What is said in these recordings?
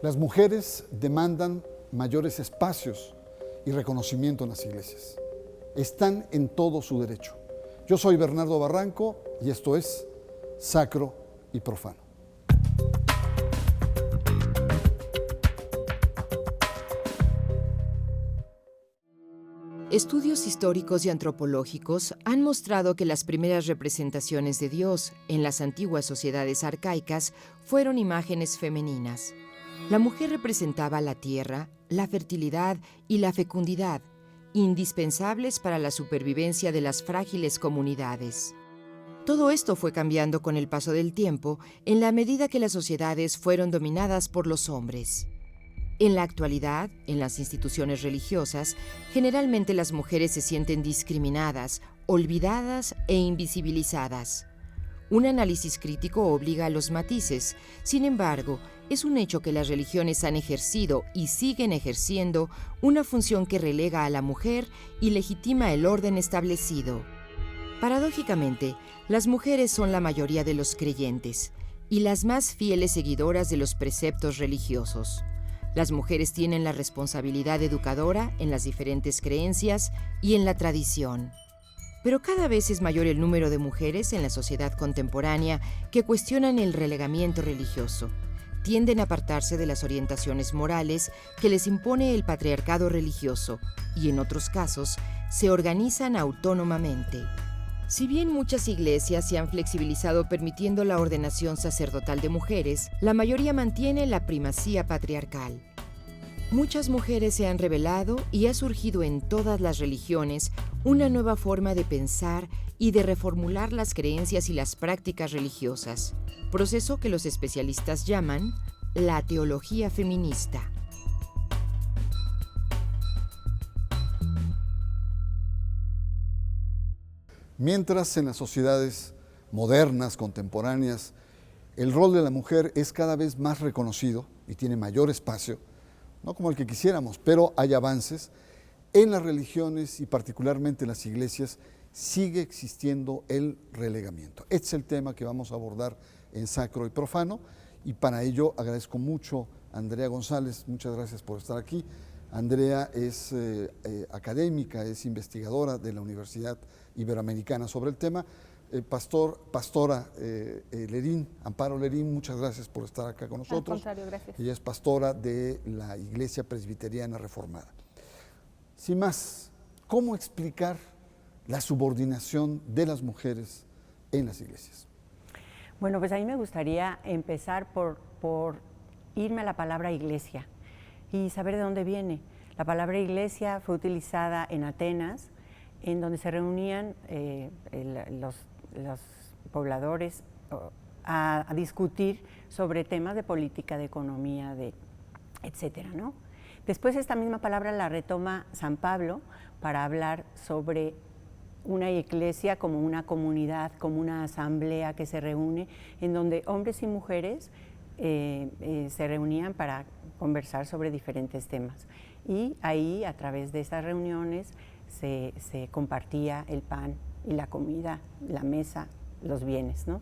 Las mujeres demandan mayores espacios y reconocimiento en las iglesias. Están en todo su derecho. Yo soy Bernardo Barranco y esto es Sacro y Profano. Estudios históricos y antropológicos han mostrado que las primeras representaciones de Dios en las antiguas sociedades arcaicas fueron imágenes femeninas. La mujer representaba la tierra, la fertilidad y la fecundidad, indispensables para la supervivencia de las frágiles comunidades. Todo esto fue cambiando con el paso del tiempo en la medida que las sociedades fueron dominadas por los hombres. En la actualidad, en las instituciones religiosas, generalmente las mujeres se sienten discriminadas, olvidadas e invisibilizadas. Un análisis crítico obliga a los matices. Sin embargo, es un hecho que las religiones han ejercido y siguen ejerciendo una función que relega a la mujer y legitima el orden establecido. Paradójicamente, las mujeres son la mayoría de los creyentes y las más fieles seguidoras de los preceptos religiosos. Las mujeres tienen la responsabilidad educadora en las diferentes creencias y en la tradición. Pero cada vez es mayor el número de mujeres en la sociedad contemporánea que cuestionan el relegamiento religioso. Tienden a apartarse de las orientaciones morales que les impone el patriarcado religioso y, en otros casos, se organizan autónomamente. Si bien muchas iglesias se han flexibilizado permitiendo la ordenación sacerdotal de mujeres, la mayoría mantiene la primacía patriarcal. Muchas mujeres se han revelado y ha surgido en todas las religiones una nueva forma de pensar y de reformular las creencias y las prácticas religiosas, proceso que los especialistas llaman la teología feminista. Mientras en las sociedades modernas, contemporáneas, el rol de la mujer es cada vez más reconocido y tiene mayor espacio, no como el que quisiéramos, pero hay avances, en las religiones y particularmente en las iglesias sigue existiendo el relegamiento. Este es el tema que vamos a abordar en Sacro y Profano y para ello agradezco mucho a Andrea González, muchas gracias por estar aquí. Andrea es académica, es investigadora de la Universidad Iberoamericana sobre el tema. Pastora Lerín, Amparo Lerín, muchas gracias por estar acá con nosotros. Al contrario, gracias. Ella es pastora de la Iglesia Presbiteriana Reformada. Sin más, ¿cómo explicar la subordinación de las mujeres en las iglesias? Bueno, pues a mí me gustaría empezar por irme a la palabra iglesia y saber de dónde viene. La palabra iglesia fue utilizada en Atenas, en donde se reunían los pobladores a discutir sobre temas de política, de economía, etcétera, ¿no? Después esta misma palabra la retoma San Pablo para hablar sobre una iglesia como una comunidad, como una asamblea que se reúne, en donde hombres y mujeres se reunían para conversar sobre diferentes temas. Y ahí, a través de estas reuniones, se compartía el pan y la comida, la mesa, los bienes, ¿no?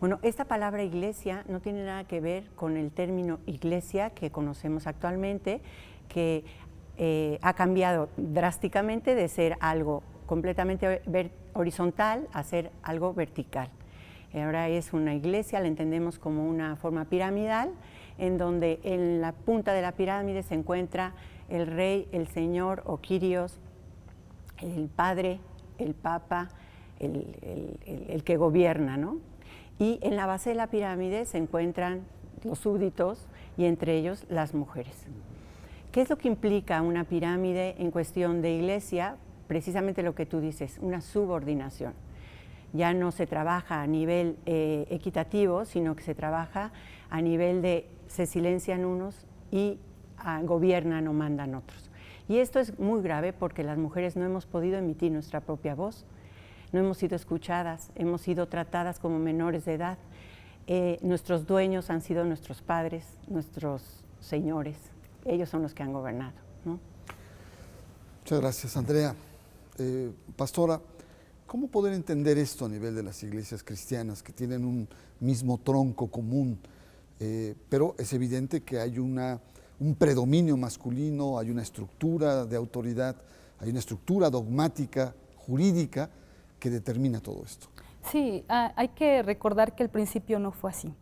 Bueno, esta palabra iglesia no tiene nada que ver con el término iglesia que conocemos actualmente, que ha cambiado drásticamente de ser algo completamente horizontal a ser algo vertical. Ahora es una iglesia, la entendemos como una forma piramidal, en donde en la punta de la pirámide se encuentra el rey, el señor o Kyrios, el padre, el papa, el que gobierna, ¿no? Y en la base de la pirámide se encuentran los súbditos y entre ellos las mujeres. ¿Qué es lo que implica una pirámide en cuestión de iglesia? Precisamente lo que tú dices, una subordinación. Ya no se trabaja a nivel equitativo, sino que se trabaja a nivel de se silencian unos y gobiernan o mandan otros. Y esto es muy grave porque las mujeres no hemos podido emitir nuestra propia voz, no hemos sido escuchadas, hemos sido tratadas como menores de edad. Nuestros dueños han sido nuestros padres, nuestros señores, ellos son los que han gobernado, ¿no? Muchas gracias, Andrea. Pastora, ¿cómo poder entender esto a nivel de las iglesias cristianas que tienen un mismo tronco común pero es evidente que hay un predominio masculino, hay una estructura de autoridad, hay una estructura dogmática, jurídica, que determina todo esto. Sí, hay que recordar que al principio no fue así.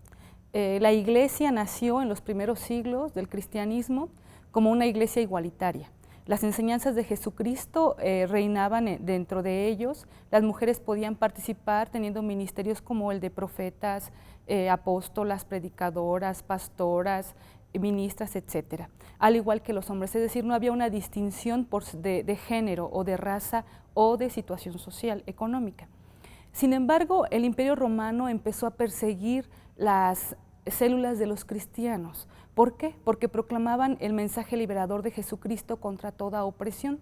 La iglesia nació en los primeros siglos del cristianismo como una iglesia igualitaria. Las enseñanzas de Jesucristo reinaban dentro de ellos, las mujeres podían participar teniendo ministerios como el de profetas, apóstolas, predicadoras, pastoras, ministras, etcétera, al igual que los hombres, es decir, no había una distinción de género o de raza o de situación social, económica. Sin embargo, el Imperio Romano empezó a perseguir las células de los cristianos. ¿Por qué? Porque proclamaban el mensaje liberador de Jesucristo contra toda opresión.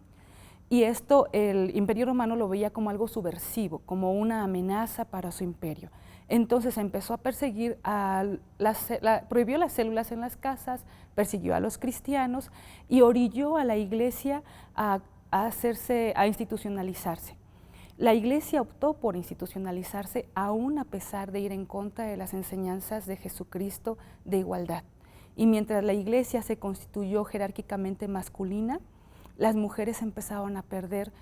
Y esto el Imperio Romano lo veía como algo subversivo, como una amenaza para su imperio. Entonces empezó a perseguir, prohibió las células en las casas, persiguió a los cristianos y orilló a la iglesia a institucionalizarse. La iglesia optó por institucionalizarse aún a pesar de ir en contra de las enseñanzas de Jesucristo de igualdad. Y mientras la iglesia se constituyó jerárquicamente masculina, las mujeres empezaron a perder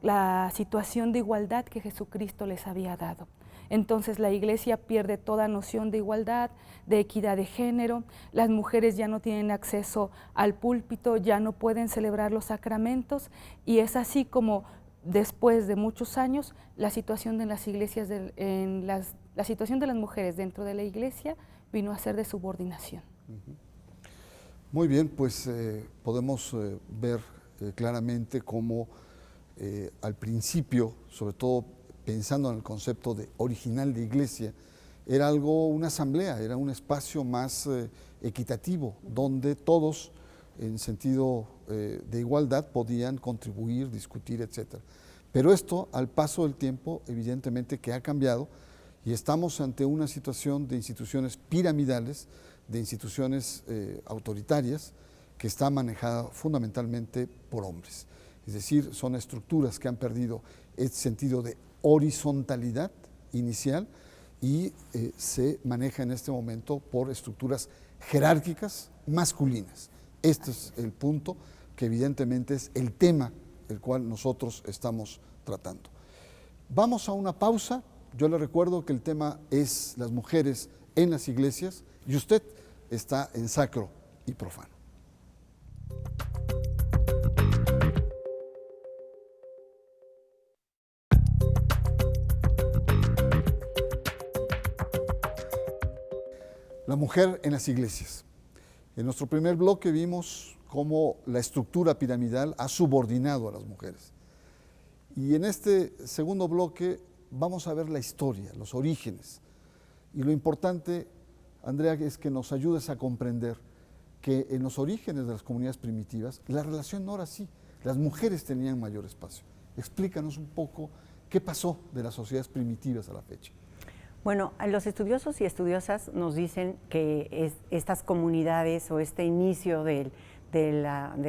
la situación de igualdad que Jesucristo les había dado. Entonces la iglesia pierde toda noción de igualdad, de equidad de género, las mujeres ya no tienen acceso al púlpito, ya no pueden celebrar los sacramentos, y es así como después de muchos años la situación de las iglesias, la situación de las mujeres dentro de la iglesia vino a ser de subordinación. Muy bien, pues podemos ver claramente cómo al principio, sobre todo pensando en el concepto de original de iglesia, era una asamblea, era un espacio más equitativo, donde todos en sentido de igualdad podían contribuir, discutir, etc. Pero esto, al paso del tiempo, evidentemente que ha cambiado y estamos ante una situación de instituciones piramidales, de instituciones autoritarias, que está manejada fundamentalmente por hombres. Es decir, son estructuras que han perdido ese sentido de horizontalidad inicial y se maneja en este momento por estructuras jerárquicas masculinas. Este es el punto que evidentemente es el tema el cual nosotros estamos tratando. Vamos a una pausa. Yo le recuerdo que el tema es las mujeres en las iglesias y usted está en Sacro y Profano. La mujer en las iglesias. En nuestro primer bloque vimos cómo la estructura piramidal ha subordinado a las mujeres. Y en este segundo bloque vamos a ver la historia, los orígenes. Y lo importante, Andrea, es que nos ayudes a comprender que en los orígenes de las comunidades primitivas la relación no era así. Las mujeres tenían mayor espacio. Explícanos un poco qué pasó de las sociedades primitivas a la fecha. Bueno, los estudiosos y estudiosas nos dicen que estas comunidades o este inicio de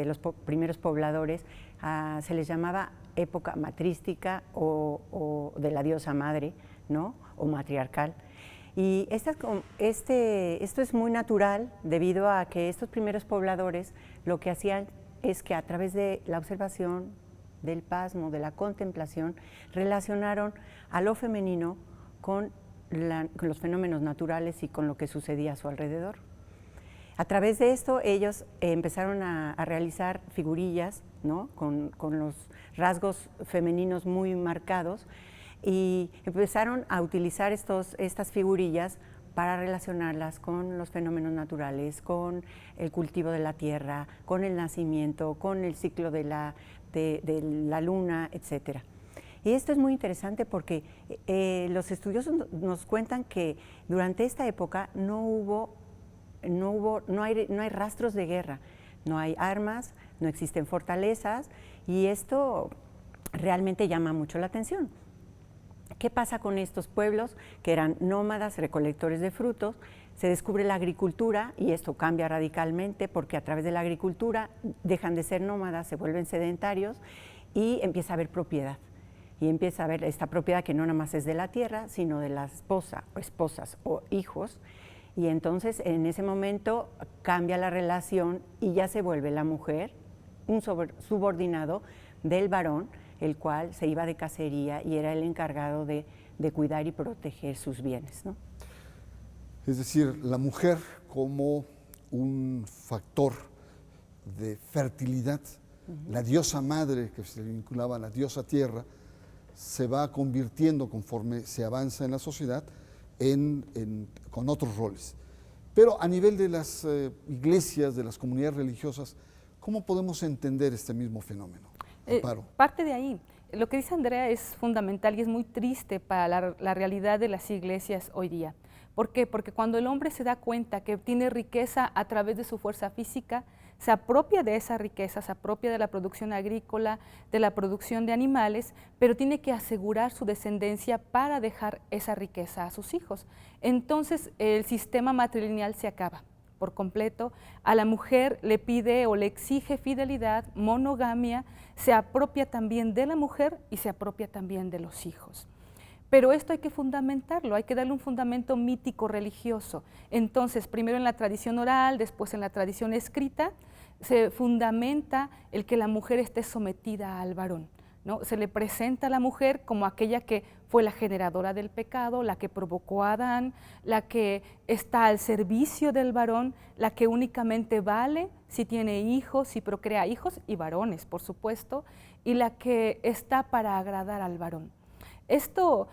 los primeros pobladores se les llamaba época matrística o de la diosa madre, ¿no? O matriarcal. Y esto es muy natural debido a que estos primeros pobladores lo que hacían es que a través de la observación, del pasmo, de la contemplación, relacionaron a lo femenino con los fenómenos naturales y con lo que sucedía a su alrededor. A través de esto ellos empezaron a realizar figurillas, ¿no? con los rasgos femeninos muy marcados, y empezaron a utilizar estas figurillas para relacionarlas con los fenómenos naturales, con el cultivo de la tierra, con el nacimiento, con el ciclo de la luna, etc. Y esto es muy interesante porque los estudiosos nos cuentan que durante esta época no hay rastros de guerra, no hay armas, no existen fortalezas, y esto realmente llama mucho la atención. ¿Qué pasa con estos pueblos que eran nómadas, recolectores de frutos? Se descubre la agricultura y esto cambia radicalmente porque a través de la agricultura dejan de ser nómadas, se vuelven sedentarios y empieza a haber propiedad. Y empieza a haber esta propiedad que no nada más es de la tierra, sino de la esposa o esposas o hijos. Y entonces en ese momento cambia la relación y ya se vuelve la mujer un subordinado del varón, el cual se iba de cacería y era el encargado de cuidar y proteger sus bienes, ¿no? Es decir, la mujer como un factor de fertilidad, la diosa madre que se vinculaba a la diosa tierra, se va convirtiendo conforme se avanza en la sociedad con otros roles. Pero a nivel de las iglesias, de las comunidades religiosas, ¿cómo podemos entender este mismo fenómeno? Amparo. Parte de ahí. Lo que dice Andrea es fundamental y es muy triste para la realidad de las iglesias hoy día. ¿Por qué? Porque cuando el hombre se da cuenta que tiene riqueza a través de su fuerza física, se apropia de esa riqueza, se apropia de la producción agrícola, de la producción de animales, pero tiene que asegurar su descendencia para dejar esa riqueza a sus hijos. Entonces el sistema matrilineal se acaba por completo, a la mujer le pide o le exige fidelidad, monogamia, se apropia también de la mujer y se apropia también de los hijos. Pero esto hay que fundamentarlo, hay que darle un fundamento mítico religioso. Entonces, primero en la tradición oral, después en la tradición escrita, se fundamenta el que la mujer esté sometida al varón, ¿no? Se le presenta a la mujer como aquella que fue la generadora del pecado, la que provocó a Adán, la que está al servicio del varón, la que únicamente vale si tiene hijos, si procrea hijos y varones, por supuesto, y la que está para agradar al varón. Esto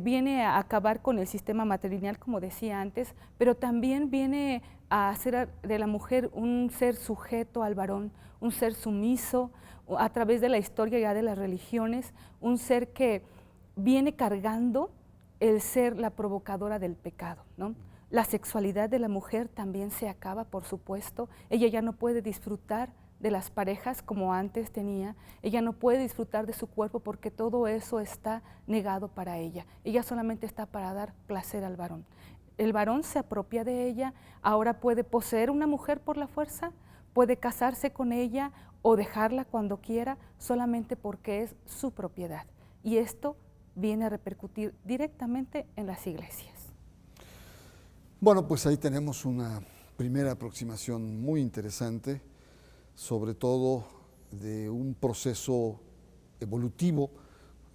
viene a acabar con el sistema matrilineal, como decía antes, pero también viene a hacer de la mujer un ser sujeto al varón, un ser sumiso, a través de la historia ya de las religiones, un ser que viene cargando el ser la provocadora del pecado, ¿no? La sexualidad de la mujer también se acaba, por supuesto. Ella ya no puede disfrutar de las parejas como antes tenía, ella no puede disfrutar de su cuerpo porque todo eso está negado para ella. Ella solamente está para dar placer al varón. El varón se apropia de ella, ahora puede poseer una mujer por la fuerza, puede casarse con ella o dejarla cuando quiera, solamente porque es su propiedad. Y esto viene a repercutir directamente en las iglesias. Bueno, pues ahí tenemos una primera aproximación muy interesante, sobre todo de un proceso evolutivo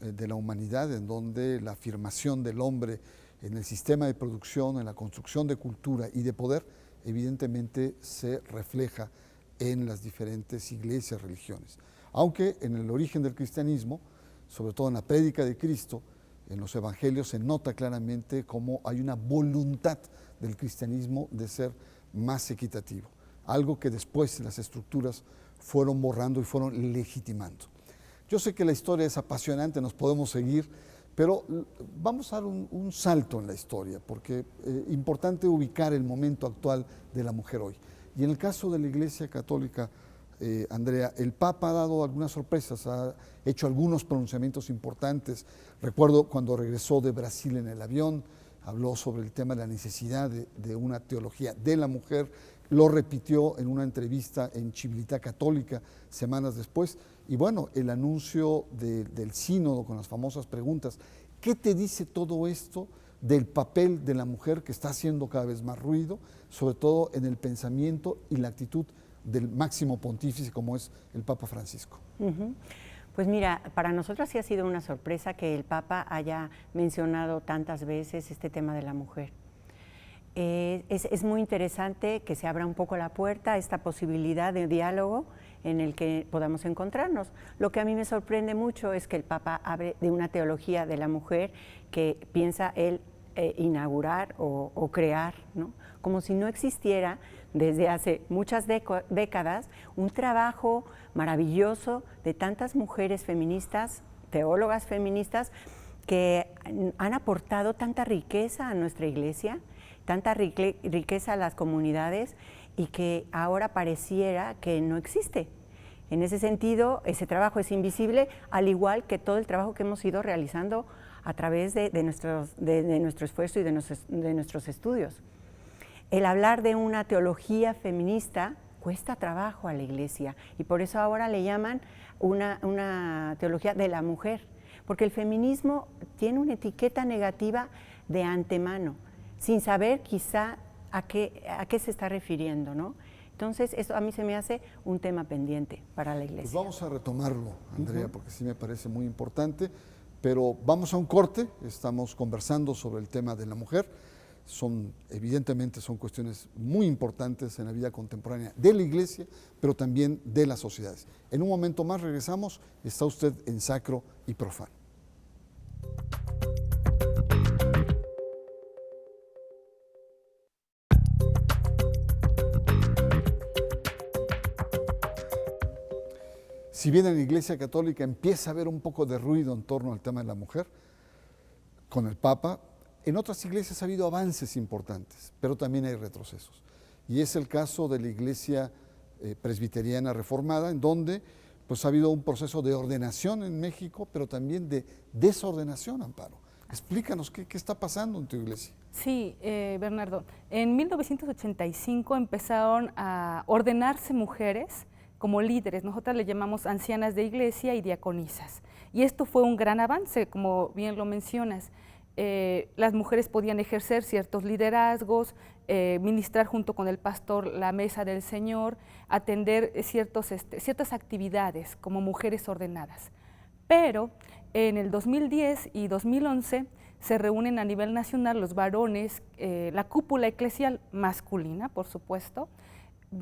de la humanidad, en donde la afirmación del hombre en el sistema de producción, en la construcción de cultura y de poder, evidentemente se refleja en las diferentes iglesias, religiones. Aunque en el origen del cristianismo, sobre todo en la prédica de Cristo, en los evangelios se nota claramente cómo hay una voluntad del cristianismo de ser más equitativo, algo que después las estructuras fueron borrando y fueron legitimando. Yo sé que la historia es apasionante, nos podemos seguir, pero vamos a dar un salto en la historia, porque es importante ubicar el momento actual de la mujer hoy. Y en el caso de la Iglesia Católica, Andrea, el Papa ha dado algunas sorpresas, ha hecho algunos pronunciamientos importantes. Recuerdo cuando regresó de Brasil en el avión, habló sobre el tema de la necesidad de una teología de la mujer, lo repitió en una entrevista en Civiltà Católica semanas después, y bueno, el anuncio del sínodo con las famosas preguntas. ¿Qué te dice todo esto del papel de la mujer que está haciendo cada vez más ruido, sobre todo en el pensamiento y la actitud del máximo pontífice como es el Papa Francisco? Pues mira, para nosotros sí ha sido una sorpresa que el Papa haya mencionado tantas veces este tema de la mujer. Es muy interesante que se abra un poco la puerta a esta posibilidad de diálogo en el que podamos encontrarnos. Lo que a mí me sorprende mucho es que el Papa hable de una teología de la mujer que piensa él inaugurar o crear, ¿no? Como si no existiera desde hace muchas décadas un trabajo maravilloso de tantas mujeres feministas, teólogas feministas, que han aportado tanta riqueza a nuestra iglesia, tanta riqueza a las comunidades, y que ahora pareciera que no existe. En ese sentido, ese trabajo es invisible, al igual que todo el trabajo que hemos ido realizando a través de nuestro esfuerzo y de nuestros estudios. El hablar de una teología feminista cuesta trabajo a la iglesia, y por eso ahora le llaman una teología de la mujer, porque el feminismo tiene una etiqueta negativa de antemano, sin saber quizá a qué se está refiriendo, ¿no? Entonces, eso a mí se me hace un tema pendiente para la Iglesia. Pues vamos a retomarlo, Andrea, porque sí me parece muy importante, pero vamos a un corte. Estamos conversando sobre el tema de la mujer. Evidentemente son cuestiones muy importantes en la vida contemporánea de la Iglesia, pero también de las sociedades. En un momento más regresamos. Está usted en Sacro y Profano. Si bien en la Iglesia Católica empieza a haber un poco de ruido en torno al tema de la mujer, con el Papa, en otras iglesias ha habido avances importantes, pero también hay retrocesos. Y es el caso de la Iglesia Presbiteriana Reformada, en donde pues, ha habido un proceso de ordenación en México, pero también de desordenación, Amparo. Explícanos qué está pasando en tu iglesia. Sí, Bernardo. En 1985 empezaron a ordenarse mujeres como líderes. Nosotras le llamamos ancianas de iglesia y diaconisas. Y esto fue un gran avance, como bien lo mencionas. Las mujeres podían ejercer ciertos liderazgos, ministrar junto con el pastor la mesa del Señor, atender ciertas actividades como mujeres ordenadas. Pero en el 2010 y 2011 se reúnen a nivel nacional los varones, la cúpula eclesial masculina, por supuesto,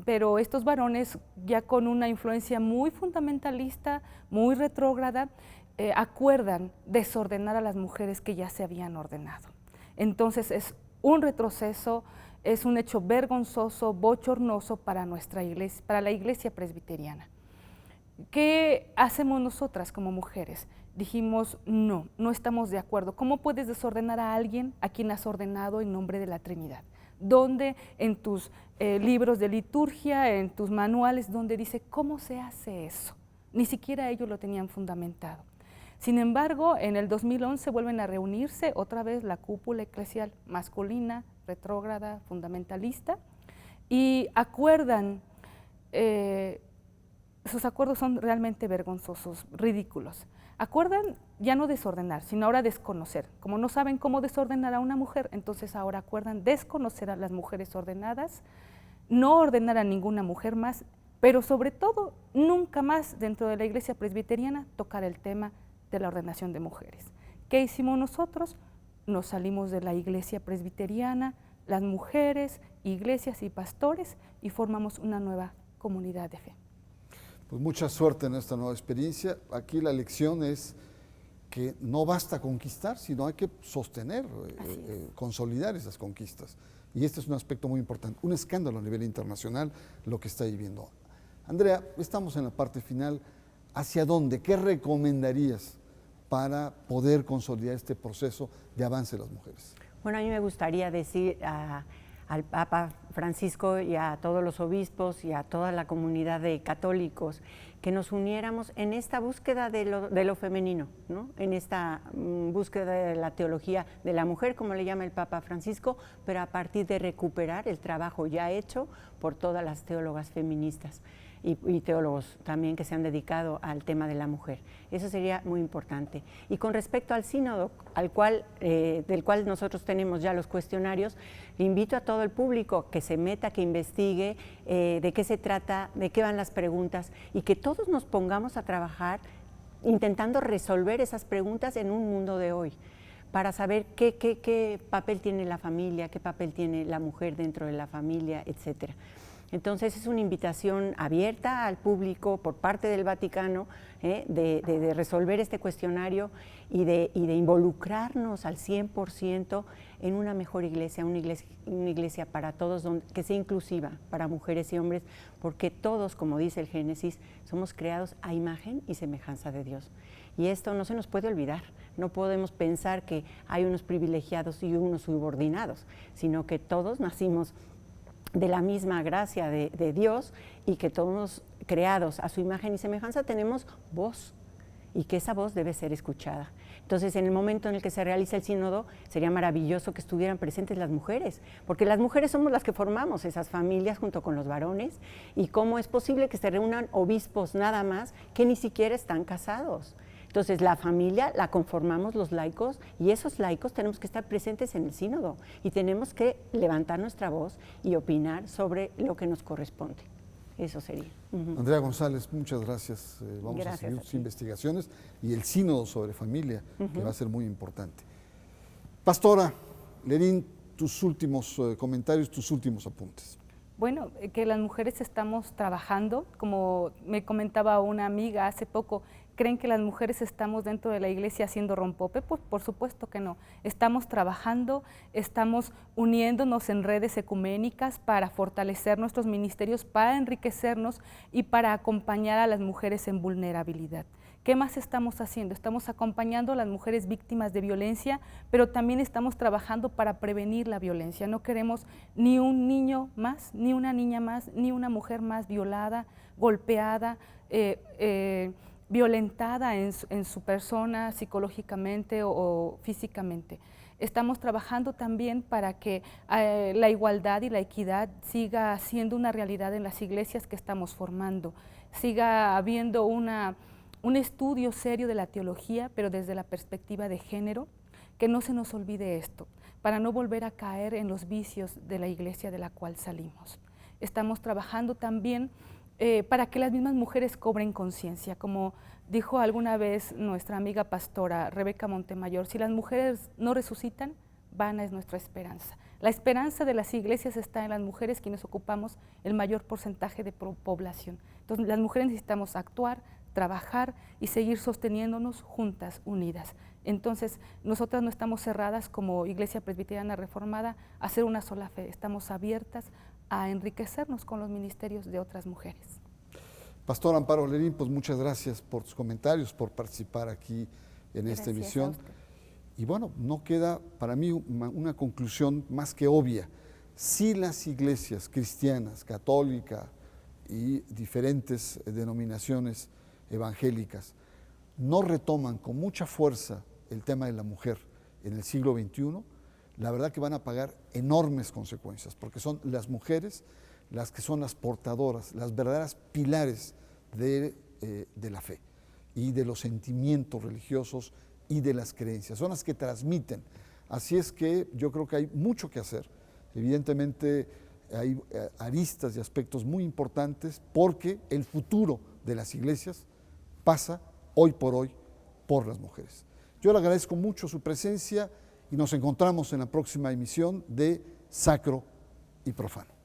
pero estos varones ya con una influencia muy fundamentalista, muy retrógrada, acuerdan desordenar a las mujeres que ya se habían ordenado. Entonces es un retroceso, es un hecho vergonzoso, bochornoso para nuestra iglesia, para la iglesia presbiteriana. ¿Qué hacemos nosotras como mujeres? Dijimos, no estamos de acuerdo. ¿Cómo puedes desordenar a alguien a quien has ordenado en nombre de la Trinidad? ¿Dónde en tus libros de liturgia, en tus manuales, donde dice cómo se hace eso? Ni siquiera ellos lo tenían fundamentado. Sin embargo, en el 2011 vuelven a reunirse otra vez la cúpula eclesial masculina, retrógrada, fundamentalista, y acuerdan, sus acuerdos son realmente vergonzosos, ridículos. Acuerdan ya no desordenar, sino ahora desconocer. Como no saben cómo desordenar a una mujer, entonces ahora acuerdan desconocer a las mujeres ordenadas, no ordenar a ninguna mujer más, pero sobre todo, nunca más dentro de la iglesia presbiteriana tocar el tema de la ordenación de mujeres. ¿Qué hicimos nosotros? Nos salimos de la iglesia presbiteriana, las mujeres, iglesias y pastores, y formamos una nueva comunidad de fe. Pues mucha suerte en esta nueva experiencia. Aquí la lección es que no basta conquistar, sino hay que sostener, consolidar esas conquistas. Y este es un aspecto muy importante, un escándalo a nivel internacional lo que está viviendo. Andrea, estamos en la parte final. ¿Hacia dónde? ¿Qué recomendarías para poder consolidar este proceso de avance de las mujeres? Bueno, a mí me gustaría decir al Papa Francisco y a todos los obispos y a toda la comunidad de católicos que nos uniéramos en esta búsqueda de lo femenino, ¿no? En esta búsqueda de la teología de la mujer, como le llama el Papa Francisco, pero a partir de recuperar el trabajo ya hecho por todas las teólogas feministas y teólogos también que se han dedicado al tema de la mujer. Eso sería muy importante. Y con respecto al sínodo, del cual nosotros tenemos ya los cuestionarios, invito a todo el público que se meta, que investigue de qué se trata, de qué van las preguntas, y que todos nos pongamos a trabajar intentando resolver esas preguntas en un mundo de hoy, para saber qué papel tiene la familia, qué papel tiene la mujer dentro de la familia, etcétera. Entonces es una invitación abierta al público por parte del Vaticano de resolver este cuestionario y de involucrarnos al 100% en una mejor iglesia, una iglesia para todos, que sea inclusiva para mujeres y hombres, porque todos, como dice el Génesis, somos creados a imagen y semejanza de Dios. Y esto no se nos puede olvidar. No podemos pensar que hay unos privilegiados y unos subordinados, sino que todos nacimos de la misma gracia de Dios, y que todos creados a su imagen y semejanza tenemos voz, y que esa voz debe ser escuchada. Entonces, en el momento en el que se realiza el sínodo, sería maravilloso que estuvieran presentes las mujeres, porque las mujeres somos las que formamos esas familias junto con los varones. Y cómo es posible que se reúnan obispos nada más que ni siquiera están casados. Entonces, la familia la conformamos los laicos y esos laicos tenemos que estar presentes en el sínodo y tenemos que levantar nuestra voz y opinar sobre lo que nos corresponde. Eso sería. Andrea González, muchas gracias. Vamos a seguir tus investigaciones y el sínodo sobre familia, que va a ser muy importante. Pastora Lerín, tus últimos comentarios, tus últimos apuntes. Bueno, que las mujeres estamos trabajando, como me comentaba una amiga hace poco, ¿creen que las mujeres estamos dentro de la iglesia haciendo rompope? Pues por supuesto que no. Estamos trabajando, estamos uniéndonos en redes ecuménicas para fortalecer nuestros ministerios, para enriquecernos y para acompañar a las mujeres en vulnerabilidad. ¿Qué más estamos haciendo? Estamos acompañando a las mujeres víctimas de violencia, pero también estamos trabajando para prevenir la violencia. No queremos ni un niño más, ni una niña más, ni una mujer más violada, golpeada, violentada en su persona psicológicamente o físicamente. Estamos trabajando también para que la igualdad y la equidad siga siendo una realidad en las iglesias que estamos formando, siga habiendo un estudio serio de la teología, pero desde la perspectiva de género, que no se nos olvide esto, para no volver a caer en los vicios de la iglesia de la cual salimos. Estamos trabajando también para que las mismas mujeres cobren conciencia, como dijo alguna vez nuestra amiga pastora Rebeca Montemayor, si las mujeres no resucitan, vana es nuestra esperanza. La esperanza de las iglesias está en las mujeres, quienes ocupamos el mayor porcentaje de población. Entonces, las mujeres necesitamos actuar, trabajar y seguir sosteniéndonos juntas, unidas. Entonces, nosotras no estamos cerradas como Iglesia Presbiteriana Reformada a hacer una sola fe, estamos abiertas a enriquecernos con los ministerios de otras mujeres. Pastor Amparo Lerín, pues muchas gracias por tus comentarios, por participar aquí en esta emisión. Y bueno, no queda para mí una conclusión más que obvia. Si las iglesias cristianas, católica y diferentes denominaciones evangélicas no retoman con mucha fuerza el tema de la mujer en el siglo XXI, la verdad que van a pagar enormes consecuencias, porque son las mujeres las que son las portadoras, las verdaderas pilares de la fe y de los sentimientos religiosos y de las creencias, son las que transmiten. Así es que yo creo que hay mucho que hacer. Evidentemente hay aristas y aspectos muy importantes porque el futuro de las iglesias pasa hoy por las mujeres. Yo le agradezco mucho su presencia y nos encontramos en la próxima emisión de Sacro y Profano.